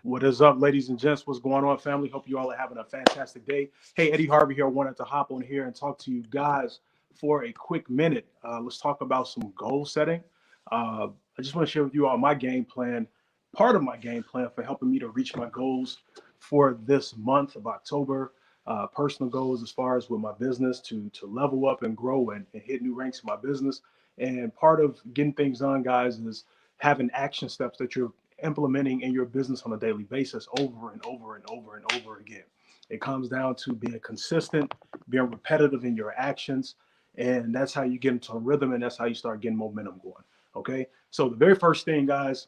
What is up, ladies and gents? What's going on, family? Hope you all are having a fantastic day. Hey, Eddie Harvey here. Wanted to hop on here and talk to you guys for a quick minute. Let's talk about some goal setting. I just want to share with you all my game plan, part of my game plan for helping me to reach my goals for this month of October. Personal goals as far as with my business to level up and grow and hit new ranks in my business. And part of getting things done, guys, is having action steps that you're implementing in your business on a daily basis over and over and over and over again. It comes down to being consistent, being repetitive in your actions, and that's how you get into a rhythm, and that's how you start getting momentum going. Okay, so the very first thing, guys,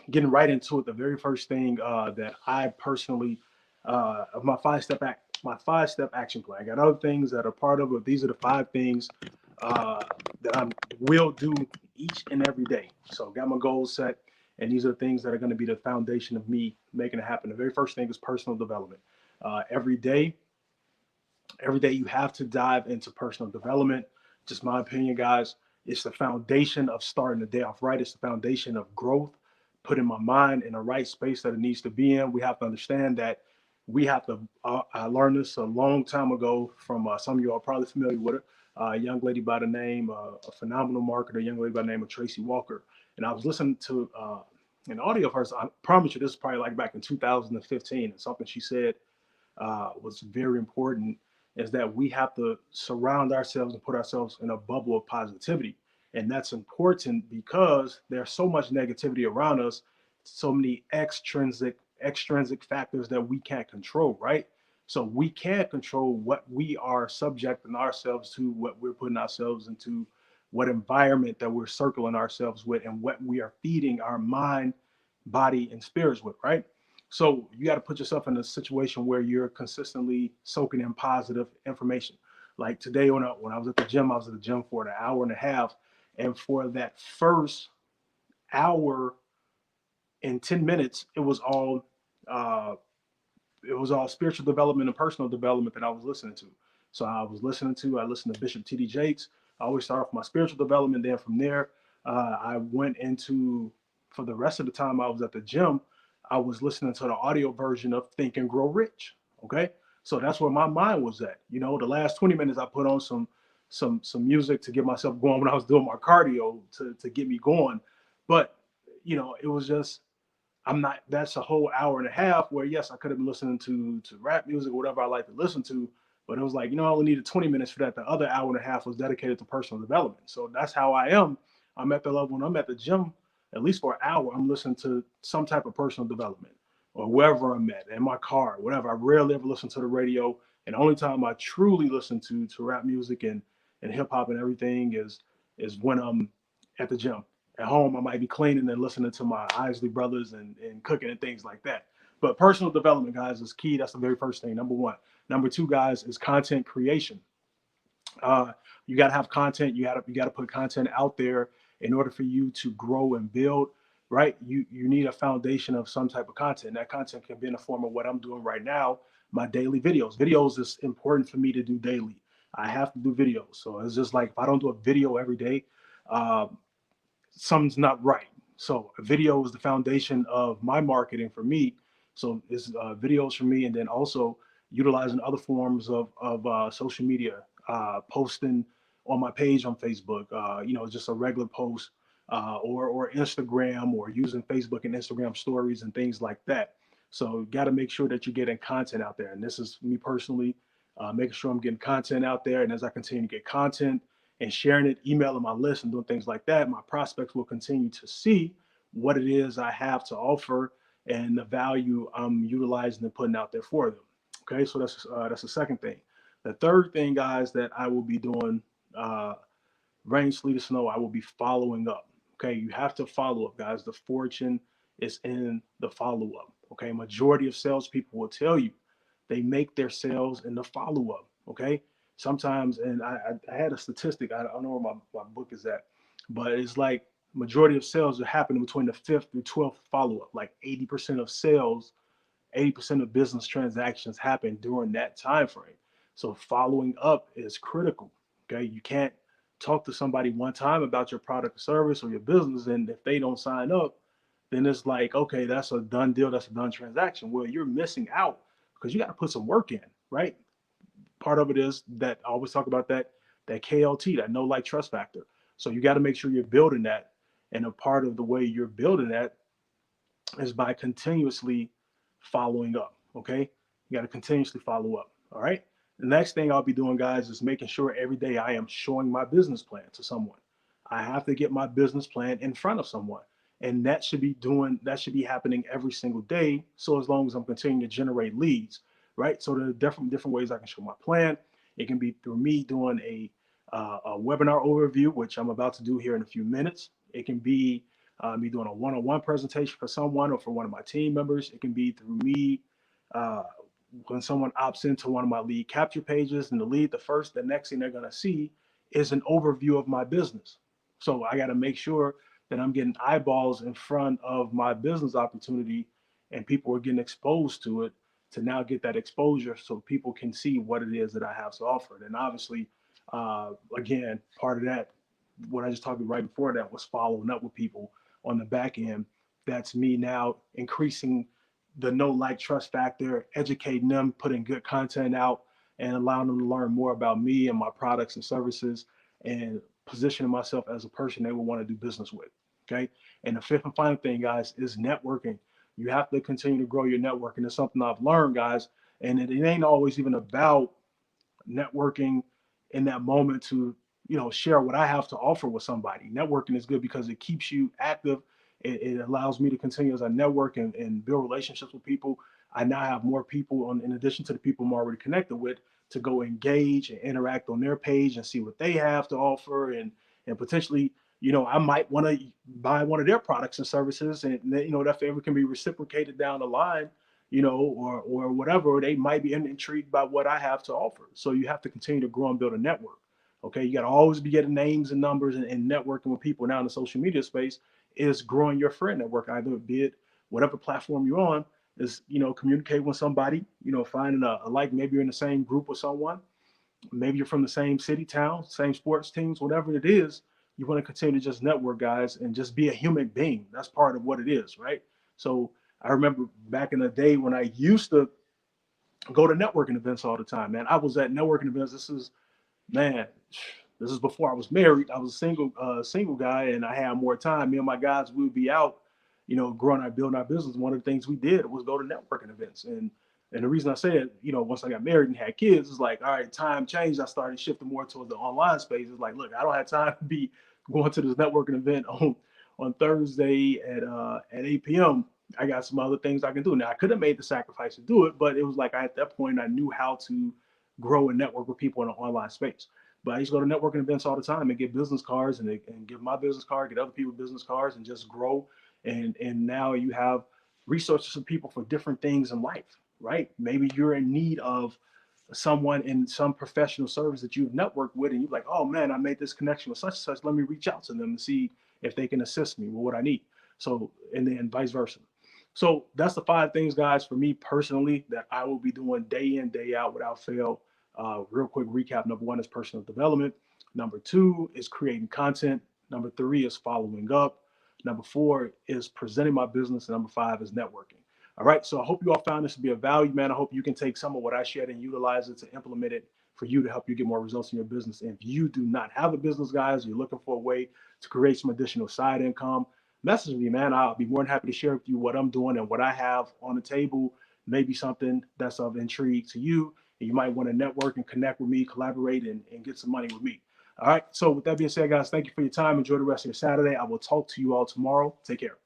getting right into it, the very first thing that I personally of my 5 step action plan. I got other things that are part of it. These are the 5 things uh, that I will do each and every day. So got my goals set, and these are the things that are going to be the foundation of me making it happen. The very first thing is personal development. Uh, every day, every day you have to dive into personal development. Just my opinion, guys. It's the foundation of starting the day off right. It's the foundation of growth, putting my mind in the right space that it needs to be in. We have to understand that we have to. I learned this a long time ago from some of you are probably familiar with it. A young lady by the name, a phenomenal marketer, a young lady by the name of Tracy Walker. And I was listening to an audio of hers. I promise you, this is probably like back in 2015, and something she said was very important is that we have to surround ourselves and put ourselves in a bubble of positivity. And that's important because there's so much negativity around us, so many extrinsic factors that we can't control, right? So we can't control what we are subjecting ourselves to, what we're putting ourselves into, what environment that we're circling ourselves with, and what we are feeding our mind, body, and spirits with, right? So you got to put yourself in a situation where you're consistently soaking in positive information. Like today, when I was at the gym, I was at the gym for an hour and a half, and for that first hour and 10 minutes, uh, it was all spiritual development and personal development that I was listening to. So I listened to Bishop T.D. Jakes. I always start off my spiritual development. Then from there, I went into, for the rest of the time I was at the gym, I was listening to the audio version of Think and Grow Rich. Okay. So that's where my mind was at. You know, the last 20 minutes I put on some music to get myself going when I was doing my cardio to get me going. But, it was just I'm not. That's a whole hour and a half where yes, I could have been listening to rap music or whatever I like to listen to, but it was like I only needed 20 minutes for that. The other hour and a half was dedicated to personal development. So that's how I am. I'm at the level when I'm at the gym, at least for an hour, I'm listening to some type of personal development or wherever I'm at in my car, whatever. I rarely ever listen to the radio, and the only time I truly listen to rap music and hip hop and everything is when I'm at the gym. At home, I might be cleaning and listening to my Isley Brothers and cooking and things like that. But personal development, guys, is key. That's the very first thing. Number one. Number two, guys, is content creation. Uh, you got to have content. You got to put content out there in order for you to grow and build. Right? You need a foundation of some type of content. That content can be in the form of what I'm doing right now, my daily videos. Videos is important for me to do daily. I have to do videos. So it's just like if I don't do a video every day, uh, something's not right. So a video is the foundation of my marketing for me. So it's videos for me, and then also utilizing other forms of social media, posting on my page on Facebook. Just a regular post, or Instagram, or using Facebook and Instagram stories and things like that. So you got to make sure that you're getting content out there. And this is me personally, making sure I'm getting content out there. And as I continue to get content, and sharing it, emailing my list and doing things like that, my prospects will continue to see what it is I have to offer and the value I'm utilizing and putting out there for them. Okay, so that's the second thing. The third thing, guys, that I will be doing, uh, rain, sleet, or snow, I will be following up. Okay, you have to follow up, guys. The fortune is in the follow up. Okay, majority of salespeople will tell you they make their sales in the follow up. Okay, sometimes, and I had a statistic. I don't know where my book is at, but it's like majority of sales are happening between the fifth through 12th follow up. Like 80% of sales, 80% of business transactions happen during that time frame. So following up is critical. Okay, you can't talk to somebody one time about your product or service or your business, and if they don't sign up, then it's like, okay, that's a done deal, that's a done transaction. Well, you're missing out because you got to put some work in, right? Part of it is that I always talk about that KLT, that know like trust factor. So you got to make sure you're building that. And a part of the way you're building that is by continuously following up. Okay. You got to continuously follow up. All right. The next thing I'll be doing, guys, is making sure every day I am showing my business plan to someone. I have to get my business plan in front of someone. And that should be happening every single day. So as long as I'm continuing to generate leads, right? So there are different ways I can show my plan. It can be through me doing a webinar overview, which I'm about to do here in a few minutes. It can be me doing a one-on-one presentation for someone or for one of my team members. It can be through me uh, when someone opts into one of my lead capture pages, and the next thing they're going to see is an overview of my business. So I got to make sure that I'm getting eyeballs in front of my business opportunity, and people are getting exposed to it to now get that exposure so people can see what it is that I have to offer. And obviously, again, part of that, what I just talked about right before that, was following up with people on the back end. That's me now increasing the know, like, trust factor, educating them, putting good content out, and allowing them to learn more about me and my products and services, and positioning myself as a person they would want to do business with. Okay. And the fifth and final thing, guys, is networking. You have to continue to grow your network. And it's something I've learned, guys. And it ain't always even about networking in that moment to, share what I have to offer with somebody. Networking is good because it keeps you active. It allows me to continue as I network and build relationships with people. I now have more people in addition to the people I'm already connected with, to go engage and interact on their page and see what they have to offer, and potentially, I might want to buy one of their products and services, and that favor can be reciprocated down the line, or whatever. Or they might be intrigued by what I have to offer. So you have to continue to grow and build a network. Okay, you got to always be getting names and numbers, and networking with people. Now in the social media space is growing your friend network, either be it whatever platform you're on, is communicate with somebody, finding a like, maybe you're in the same group with someone, maybe you're from the same city, town, same sports teams, whatever it is. You want to continue to just network, guys, and just be a human being. That's part of what it is, right? So I remember back in the day when I used to go to networking events all the time, man. I was at networking events. Man, this is before I was married. I was a single guy, and I had more time. Me and my guys, we would be out, growing our building our business. One of the things we did was go to networking events. And the reason I said, once I got married and had kids, it's like, all right, time changed. I started shifting more towards the online space. It's like, look, I don't have time to be going to this networking event on Thursday at 8 p.m. I got some other things I can do. Now I could have made the sacrifice to do it, but it was like, at that point I knew how to grow and network with people in an online space. But I used to go to networking events all the time and get business cards, and give my business card, get other people business cards, and just grow. And now you have resources for people for different things in life, right? Maybe you're in need of someone in some professional service that you've networked with, and you're like, oh man, I made this connection with such and such. Let me reach out to them and see if they can assist me with what I need. So, and then vice versa. So that's the 5 things, guys, for me personally, that I will be doing day in, day out without fail. Real quick recap. Number 1 is personal development. Number 2 is creating content. Number 3 is following up. Number 4 is presenting my business. And number 5 is networking. All right. So I hope you all found this to be of value, man. I hope you can take some of what I shared and utilize it to implement it for you to help you get more results in your business. And if you do not have a business, guys, you're looking for a way to create some additional side income, message me, man. I'll be more than happy to share with you what I'm doing and what I have on the table. Maybe something that's of intrigue to you, and you might want to network and connect with me, collaborate, and get some money with me. All right. So with that being said, guys, thank you for your time. Enjoy the rest of your Saturday. I will talk to you all tomorrow. Take care.